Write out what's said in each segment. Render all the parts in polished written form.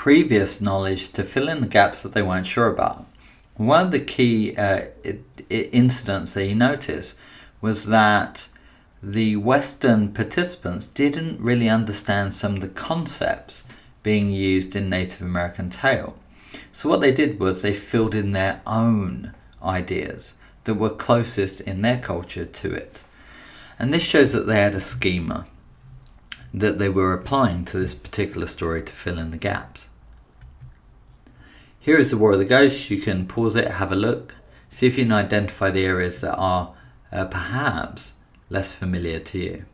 previous knowledge to fill in the gaps that they weren't sure about. One of the key incidents that he noticed was that the Western participants didn't really understand some of the concepts being used in Native American tale. So what they did was they filled in their own ideas that were closest in their culture to it. And this shows that they had a schema that they were applying to this particular story to fill in the gaps. Here is the War of the Ghosts. You can pause it, have a look, see if you can identify the areas that are perhaps less familiar to you.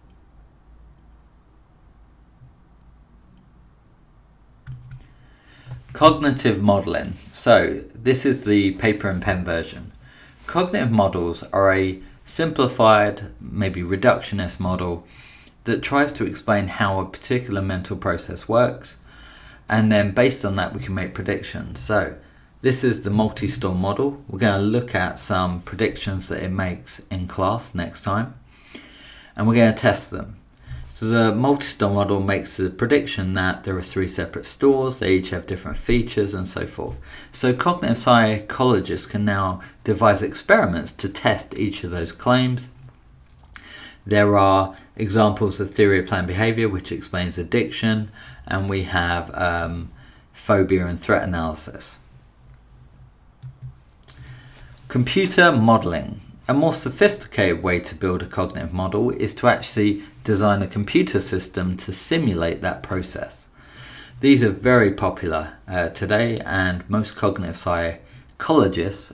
Cognitive modeling. So this is the paper and pen version. Cognitive models are a simplified, maybe reductionist model that tries to explain how a particular mental process works, and then based on that we can make predictions. So this is the multi-storm model. We're going to look at some predictions that it makes in class next time, and we're going to test them. So the multi-storm model makes the prediction that there are 3 separate stores, they each have different features and so forth. So cognitive psychologists can now devise experiments to test each of those claims. There are examples of theory of planned behavior, which explains addiction, and we have phobia and threat analysis. Computer modeling. A more sophisticated way to build a cognitive model is to actually design a computer system to simulate that process. These are very popular today, and most cognitive psychologists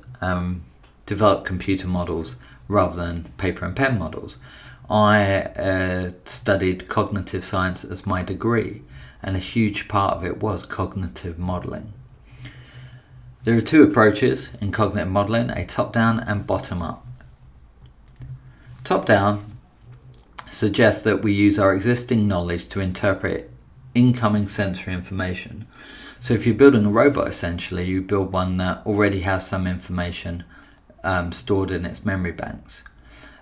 develop computer models rather than paper and pen models. I studied cognitive science as my degree, and a huge part of it was cognitive modeling. There are 2 approaches in cognitive modeling, a top-down and bottom-up. Top-down suggests that we use our existing knowledge to interpret incoming sensory information. So if you're building a robot, essentially, you build one that already has some information stored in its memory banks.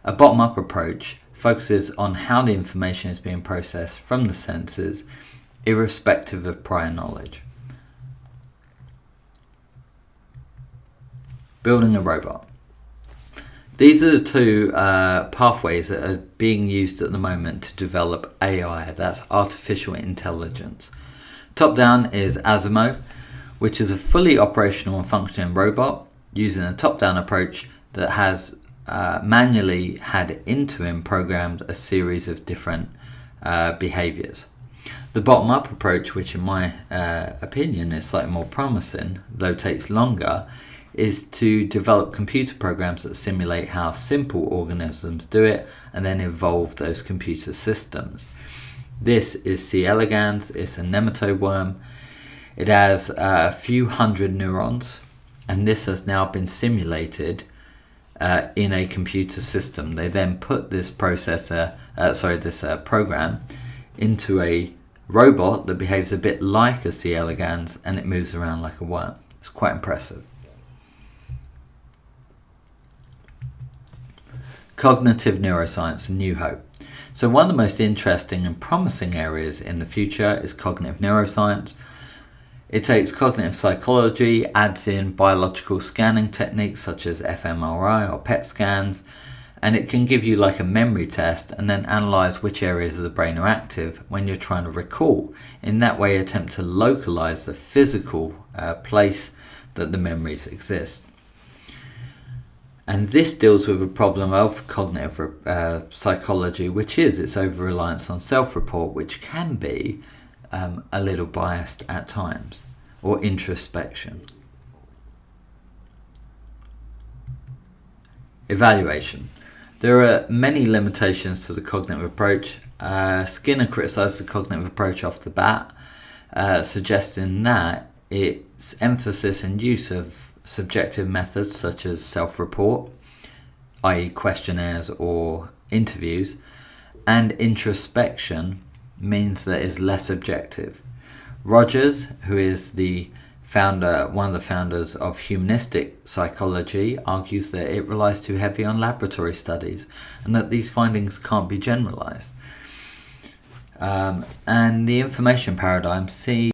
A bottom-up approach focuses on how the information is being processed from the senses, irrespective of prior knowledge. Building a robot. These are the 2 pathways that are being used at the moment to develop AI, that's artificial intelligence. Top down is Asimo, which is a fully operational and functioning robot using a top-down approach that has manually had into him programmed a series of different behaviors. The bottom-up approach, which in my opinion is slightly more promising, though takes longer, is to develop computer programs that simulate how simple organisms do it and then evolve those computer systems. This is C. elegans. It's a nematode worm. It has a few hundred neurons, and this has now been simulated in a computer system. They then put this program into a robot that behaves a bit like a C. elegans, and it moves around like a worm. It's quite impressive. Cognitive neuroscience and new hope. So one of the most interesting and promising areas in the future is cognitive neuroscience. It takes cognitive psychology, adds in biological scanning techniques such as fMRI or PET scans, and it can give you like a memory test and then analyze which areas of the brain are active when you're trying to recall. In that way, attempt to localize the physical place that the memories exist. And this deals with a problem of cognitive psychology, which is its over-reliance on self-report, which can be a little biased at times, or introspection. Evaluation. There are many limitations to the cognitive approach. Skinner criticised the cognitive approach off the bat, suggesting that its emphasis and use of subjective methods such as self-report, i.e. questionnaires or interviews, and introspection means that it's less objective. Rogers, who is one of the founders of humanistic psychology, argues that it relies too heavy on laboratory studies and that these findings can't be generalized. And the information paradigm sees